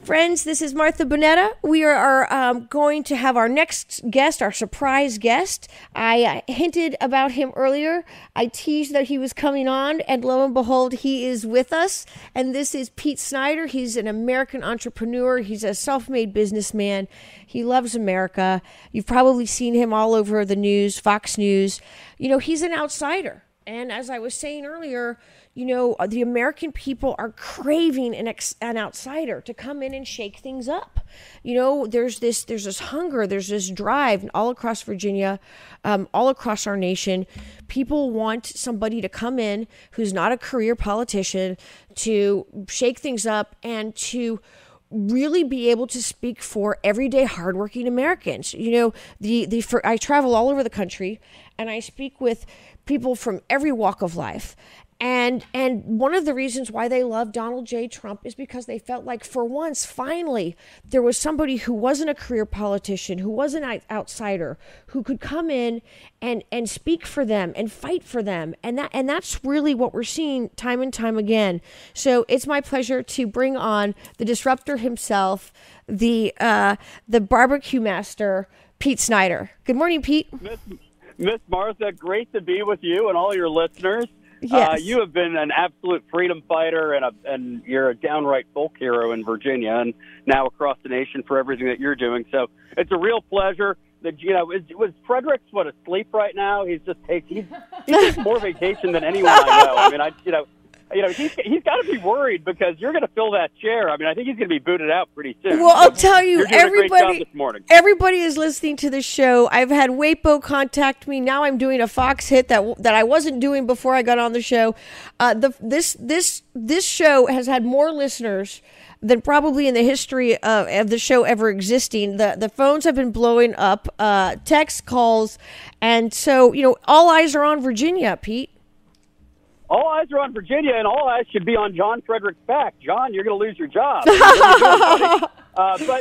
Friends, this is Martha Bonetta. We are going to have our next guest, our surprise guest. I hinted about him earlier. I teased that he was coming on, and lo and behold, he is with us. And this is Pete Snyder. He's an American entrepreneur. He's a self-made businessman. He loves America. You've probably seen him all over the news, Fox News. You know, he's an outsider. And as I was saying earlier, you know, the American people are craving an outsider to come in and shake things up. You know, there's this hunger, there's this drive all across Virginia, all across our nation. People want somebody to come in who's not a career politician to shake things up and to really be able to speak for everyday hardworking Americans. You know, I travel all over the country and I speak with people from every walk of life. And one of the reasons why they love Donald J. Trump is because they felt like for once, finally, there was somebody who wasn't a career politician, who wasn't an outsider, who could come in and speak for them and fight for them. And that's really what we're seeing time and time again. So it's my pleasure to bring on the disruptor himself, the barbecue master, Pete Snyder. Good morning, Pete. Miss Martha, great to be with you and all your listeners. Yes. You have been an absolute freedom fighter, and you're a downright folk hero in Virginia, and now across the nation for everything that you're doing. So it's a real pleasure. That was Fredericks asleep right now? He takes more vacation than anyone I know. I mean, he's got to be worried because you're going to fill that chair. I mean, I think he's going to be booted out pretty soon. Well, I'll tell you, you're doing a great job this morning. Everybody is listening to the show. I've had WAPO contact me. Now I'm doing a Fox hit that I wasn't doing before I got on the show. This show has had more listeners than probably in the history of the show ever existing. The phones have been blowing up, text calls, and so all eyes are on Virginia, Pete. All eyes are on Virginia, and all eyes should be on John Frederick's back. John, you're going to lose your job. But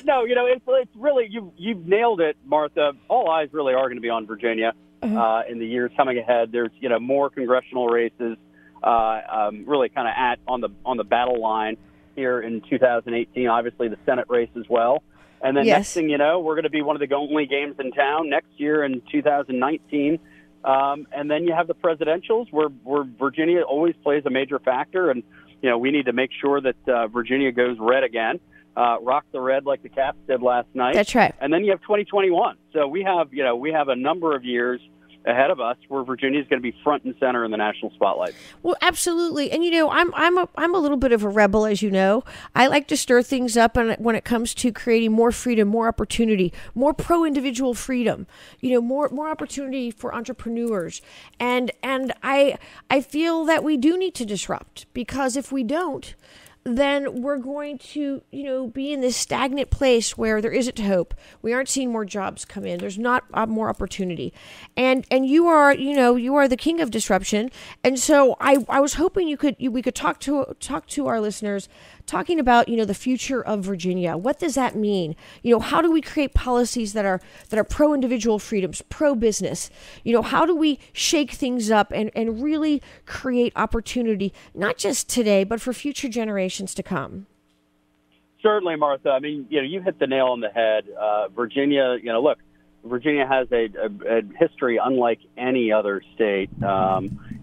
no, it's really you've nailed it, Martha. All eyes really are going to be on Virginia in the years coming ahead. There's more congressional races, really kind of on the battle line here in 2018. Obviously, the Senate race as well, and then next thing you know, we're going to be one of the only games in town next year in 2019. And then you have the presidentials where Virginia always plays a major factor. And, we need to make sure that Virginia goes red again, rock the red like the Caps did last night. That's right. And then you have 2021. So we have a number of years ahead of us where Virginia is going to be front and center in the national spotlight. Well, absolutely. And I'm a little bit of a rebel, as you know. I like to stir things up, and when it comes to creating more freedom, more opportunity, more pro-individual freedom, more opportunity for entrepreneurs. And I feel that we do need to disrupt, because if we don't, then we're going to, be in this stagnant place where there isn't hope. We aren't seeing more jobs come in. There's not more opportunity. And you are the king of disruption. And so I was hoping we could talk to our listeners, talking about, the future of Virginia. What does that mean? How do we create policies that are pro-individual freedoms, pro-business? How do we shake things up and really create opportunity, not just today, but for future generations to come? Certainly, Martha. I mean, you hit the nail on the head. Virginia, look, Virginia has a history unlike any other state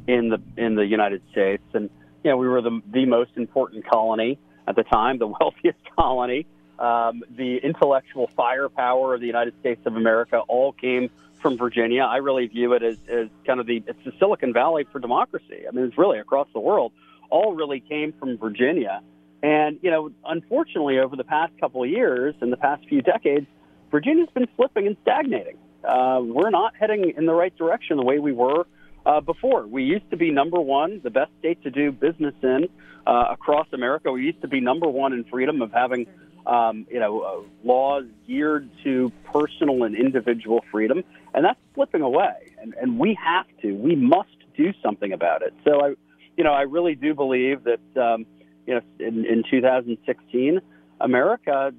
in the United States, and we were the most important colony at the time, the wealthiest colony. The intellectual firepower of the United States of America all came from Virginia. I really view it as kind of it's the Silicon Valley for democracy. I mean, it's really across the world. All really came from Virginia. And, unfortunately, over the past couple of years, in the past few decades, Virginia's been slipping and stagnating. We're not heading in the right direction the way we were before. We used to be number one, the best state to do business in across America. We used to be number one in freedom of having, laws geared to personal and individual freedom. And that's slipping away. And we must do something about it. So, I really do believe that, in 2016, America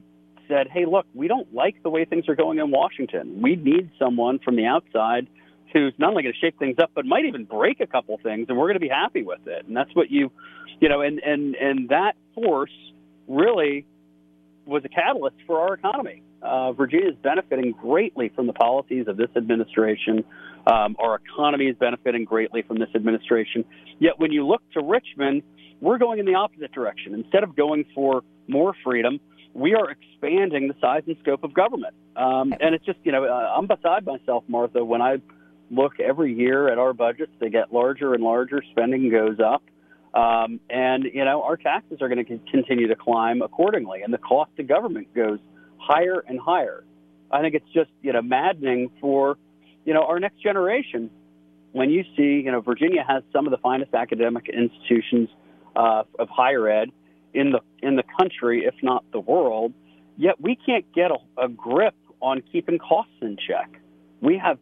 said, hey, look, we don't like the way things are going in Washington. We need someone from the outside who's not only going to shake things up, but might even break a couple things, and we're going to be happy with it. And that's what and that force really was a catalyst for our economy. Virginia is benefiting greatly from the policies of this administration. Our economy is benefiting greatly from this administration. Yet when you look to Richmond, we're going in the opposite direction. Instead of going for more freedom, we are expanding the size and scope of government. And it's just, I'm beside myself, Martha, when I look every year at our budgets. They get larger and larger. Spending goes up. And our taxes are going to continue to climb accordingly. And the cost of government goes higher and higher. I think it's just, maddening for, our next generation when you see, Virginia has some of the finest academic institutions of higher ed in the country, if not the world, yet we can't get a grip on keeping costs in check. We have,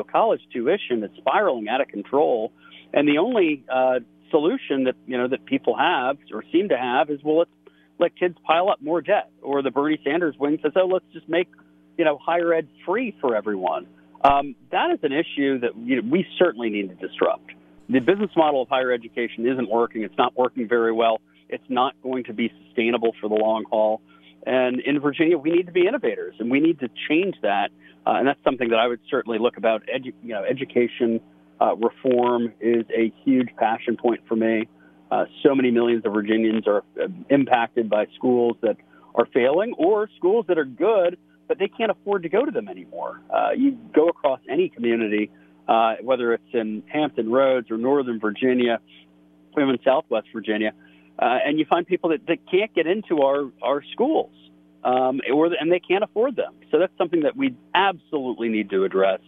college tuition that's spiraling out of control, and the only solution that people have or seem to have is, well, let's let kids pile up more debt. Or the Bernie Sanders wing says, oh, let's just make higher ed free for everyone. That is an issue that we certainly need to disrupt. The business model of higher education isn't working. It's not working very well. It's not going to be sustainable for the long haul. And in Virginia, we need to be innovators, and we need to change that. And that's something that I would certainly look about. Education reform is a huge passion point for me. So many millions of Virginians are impacted by schools that are failing or schools that are good, but they can't afford to go to them anymore. You go across any community, whether it's in Hampton Roads or Northern Virginia, or even Southwest Virginia, and you find people that can't get into our schools, and they can't afford them. So that's something that we absolutely need to address.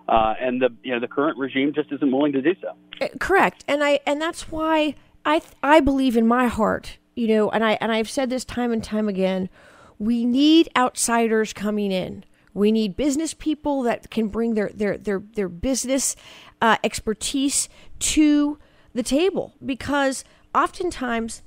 And the current regime just isn't willing to do so. Correct, and that's why I believe in my heart, and I've said this time and time again. We need outsiders coming in. We need business people that can bring their business expertise to the table, because oftentimes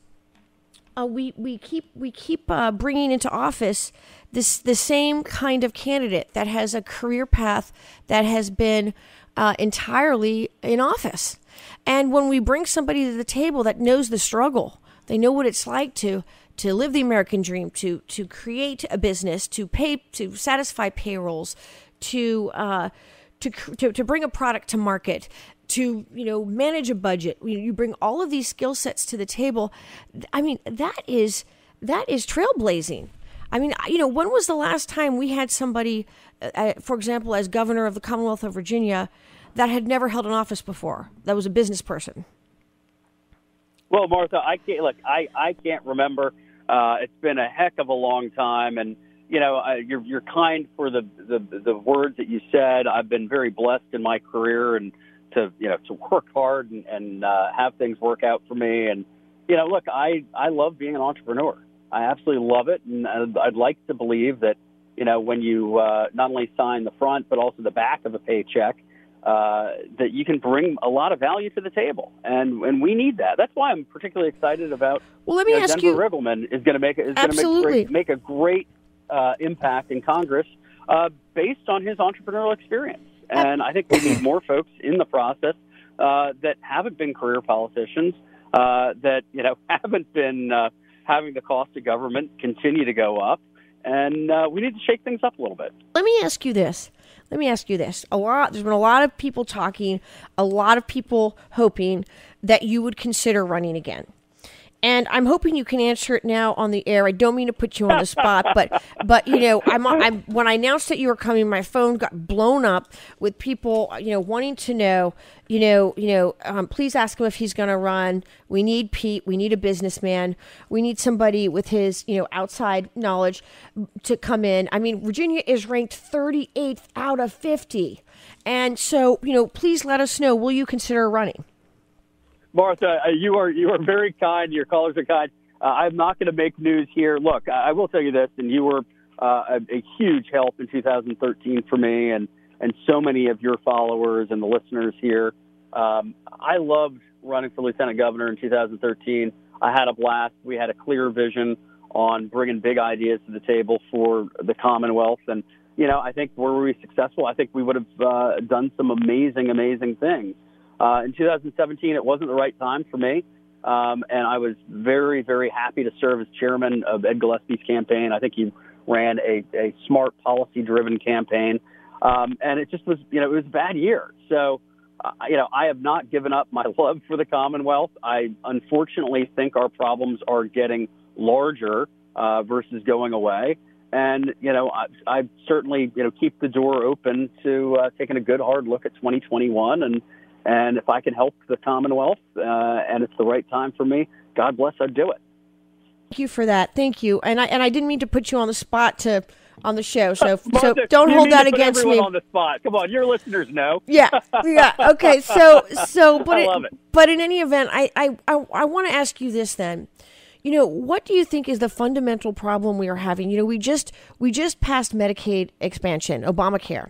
we keep bringing into office the same kind of candidate that has a career path that has been entirely in office. And when we bring somebody to the table that knows the struggle, they know what it's like to live the American dream, to create a business, to satisfy payrolls, to bring a product to market, to manage a budget. You bring all of these skill sets to the table. I mean, that is trailblazing. I mean, when was the last time we had somebody, for example, as governor of the Commonwealth of Virginia, that had never held an office before, that was a business person? Well, Martha, I can't remember. It's been a heck of a long time, and you're kind for the words that you said. I've been very blessed in my career, and to work hard and have things work out for me. And look, I love being an entrepreneur. I absolutely love it, and I'd like to believe that when you not only sign the front but also the back of a paycheck, that you can bring a lot of value to the table, and we need that. That's why I'm particularly excited about. Well, let me ask Denver you. Riggleman is going to make a great impact in Congress based on his entrepreneurial experience. And I think we need more folks in the process that haven't been career politicians, that haven't been having the cost of government continue to go up, and we need to shake things up a little bit. Let me ask you this. There's been a lot of people talking, a lot of people hoping that you would consider running again. And I'm hoping you can answer it now on the air. I don't mean to put you on the spot, but I'm when I announced that you were coming, my phone got blown up with people, wanting to know, please ask him if he's going to run. We need Pete. We need a businessman. We need somebody with his, outside knowledge to come in. I mean, Virginia is ranked 38th out of 50. And so, please let us know, will you consider running? Martha, you are very kind. Your callers are kind. I'm not going to make news here. Look, I will tell you this, and you were a huge help in 2013 for me and so many of your followers and the listeners here. I loved running for lieutenant governor in 2013. I had a blast. We had a clear vision on bringing big ideas to the table for the Commonwealth. And, I think were we successful, I think we would have done some amazing, amazing things. In 2017, it wasn't the right time for me. and I was very, very happy to serve as chairman of Ed Gillespie's campaign. I think he ran a smart, policy-driven campaign, and it just was, it was a bad year. So, I have not given up my love for the Commonwealth. I unfortunately think our problems are getting larger versus going away. And, I certainly, keep the door open to taking a good hard look at 2021. And if I can help the Commonwealth and it's the right time for me, God bless, I'd do it. Thank you for that. Thank you. And I didn't mean to put you on the spot on the show. So Martha, don't hold that against me. On the spot. Come on, your listeners know. Yeah. Okay. So but I love it. But in any event, I want to ask you this then. What do you think is the fundamental problem we are having? We just passed Medicaid expansion, Obamacare,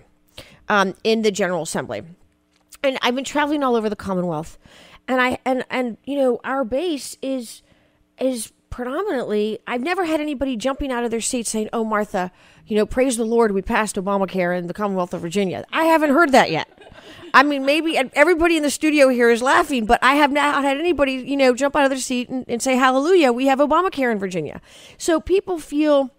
in the General Assembly. And I've been traveling all over the Commonwealth, and our base is predominantly, I've never had anybody jumping out of their seat saying, "Oh, Martha, praise the Lord, we passed Obamacare in the Commonwealth of Virginia." I haven't heard that yet. I mean, maybe everybody in the studio here is laughing, but I have not had anybody, jump out of their seat and say, "Hallelujah, we have Obamacare in Virginia." So people feel,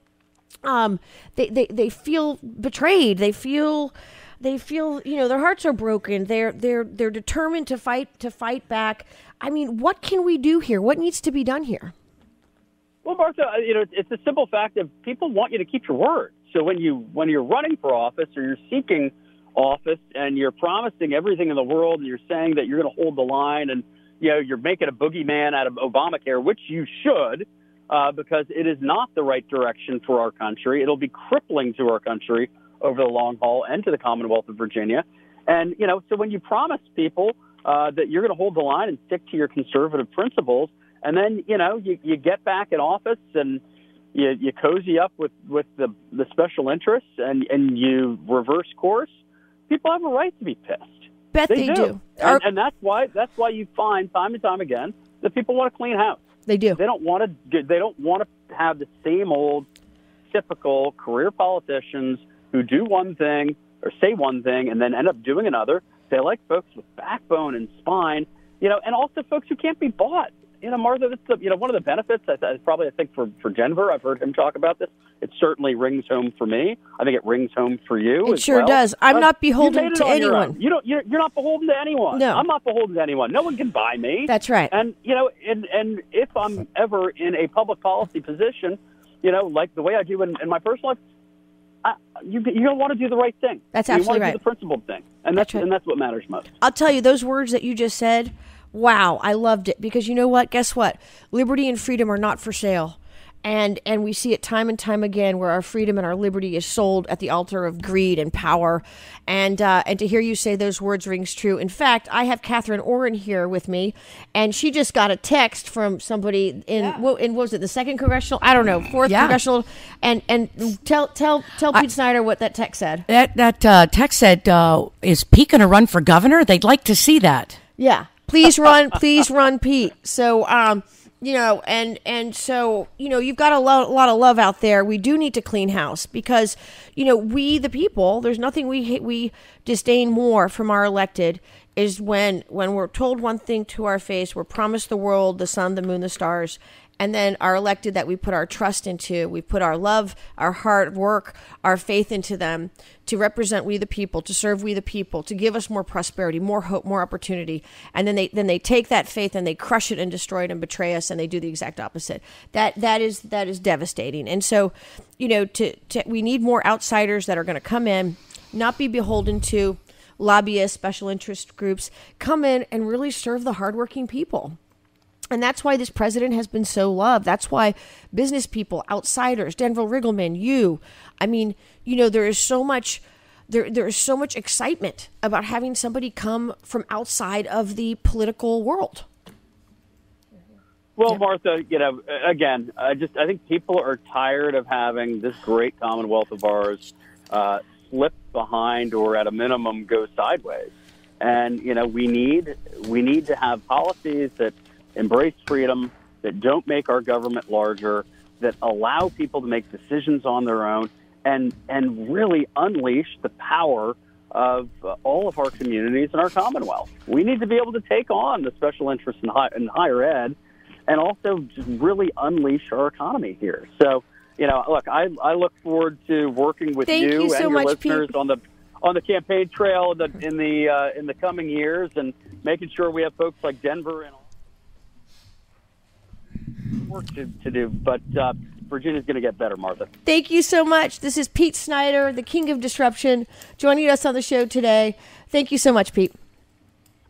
they feel betrayed. They feel, their hearts are broken. They're determined to fight back. I mean, what can we do here? What needs to be done here? Well, Martha, it's a simple fact of people want you to keep your word. So when you're running for office or you're seeking office and you're promising everything in the world and you're saying that you're going to hold the line and you're making a boogeyman out of Obamacare, which you should, because it is not the right direction for our country. It'll be crippling to our country over the long haul and to the Commonwealth of Virginia. And so when you promise people that you're going to hold the line and stick to your conservative principles, and then you get back in office and you cozy up with the special interests and you reverse course, people have a right to be pissed. Bet they do. And that's why you find time and time again that people want to clean house. They do. They don't want to have the same old typical career politicians who do one thing or say one thing and then end up doing another. They like folks with backbone and spine, and also folks who can't be bought. Martha, that's one of the benefits. I think for Denver, I've heard him talk about this. It certainly rings home for me. I think it rings home for you. It sure does. I'm not beholden to anyone. You're not beholden to anyone. No, I'm not beholden to anyone. No one can buy me. That's right. And and if I'm ever in a public policy position, like the way I do in my personal life, you're going to want to do the right thing. That's absolutely right. You want to do the principled thing, and that's what matters most. I'll tell you, those words that you just said. Wow, I loved it because you know what? Guess what? Liberty and freedom are not for sale. And we see it time and time again where our freedom and our liberty is sold at the altar of greed and power. And to hear you say those words rings true. In fact, I have Catherine Orrin here with me, and she just got a text from somebody in what was it, the 2nd Congressional? I don't know, 4th Congressional. And tell Pete Snyder what that text said. That text said, is Pete going to run for governor? They'd like to see that. Yeah. Please run, Pete. So, and so, you've got a lot of love out there. We do need to clean house because, we, the people, there's nothing we disdain more from our elected is when we're told one thing to our face, we're promised the world, the sun, the moon, the stars, and then our elected that we put our trust into, we put our love, our hard work, our faith into them to represent we the people, to serve we the people, to give us more prosperity, more hope, more opportunity. And then they take that faith and they crush it and destroy it and betray us, and they do the exact opposite. That is devastating. And so, we need more outsiders that are going to come in, not be beholden to lobbyists, special interest groups, come in and really serve the hardworking people. And that's why this president has been so loved. That's why business people, outsiders, Danville Riggleman, there is so much excitement about having somebody come from outside of the political world. Well, Martha, again, I think people are tired of having this great Commonwealth of ours slip behind or at a minimum go sideways. And, we need to have policies that embrace freedom, that don't make our government larger, that allow people to make decisions on their own, and really unleash the power of all of our communities and our Commonwealth. We need to be able to take on the special interests in higher ed and also just really unleash our economy here. So, look, I look forward to working with you so and your much, listeners Pete. on the campaign trail in the coming years, and making sure we have folks like Denver and work to do. But Virginia's going to get better, Martha. Thank you so much. This is Pete Snyder, the king of disruption, joining us on the show today. Thank you so much, Pete.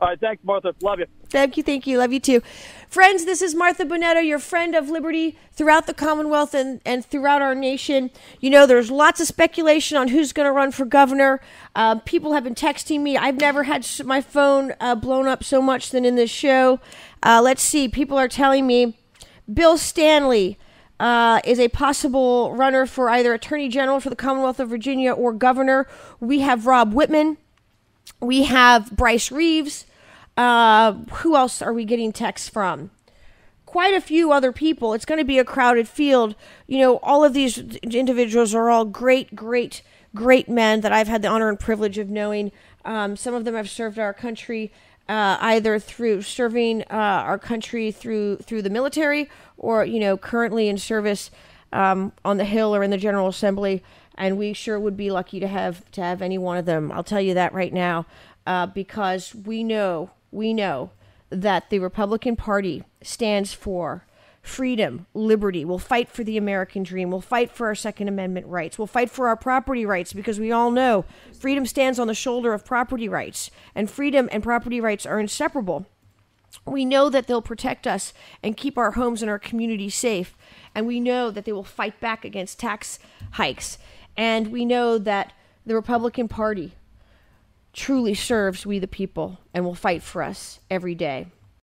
All right, thanks, Martha. Love you. Thank you. Love you too. Friends, this is Martha Bonetta, your friend of liberty throughout the Commonwealth and throughout our nation. There's lots of speculation on who's going to run for governor. People have been texting me. I've never had my phone blown up so much than in this show. Let's see. People are telling me Bill Stanley is a possible runner for either Attorney General for the Commonwealth of Virginia or governor. We have Rob Whitman. We have Bryce Reeves. Who else are we getting texts from? Quite a few other people. It's going to be a crowded field. All of these individuals are all great men that I've had the honor and privilege of knowing. Some of them have served our country either through serving our country through the military or, currently in service on the Hill or in the General Assembly. And we sure would be lucky to have any one of them. I'll tell you that right now, because we know that the Republican Party stands for freedom, liberty. We'll fight for the American dream. We'll fight for our Second Amendment rights. We'll fight for our property rights, because we all know freedom stands on the shoulder of property rights, and freedom and property rights are inseparable. We know that they'll protect us and keep our homes and our community safe. And we know that they will fight back against tax hikes. And we know that the Republican Party truly serves we the people and will fight for us every day.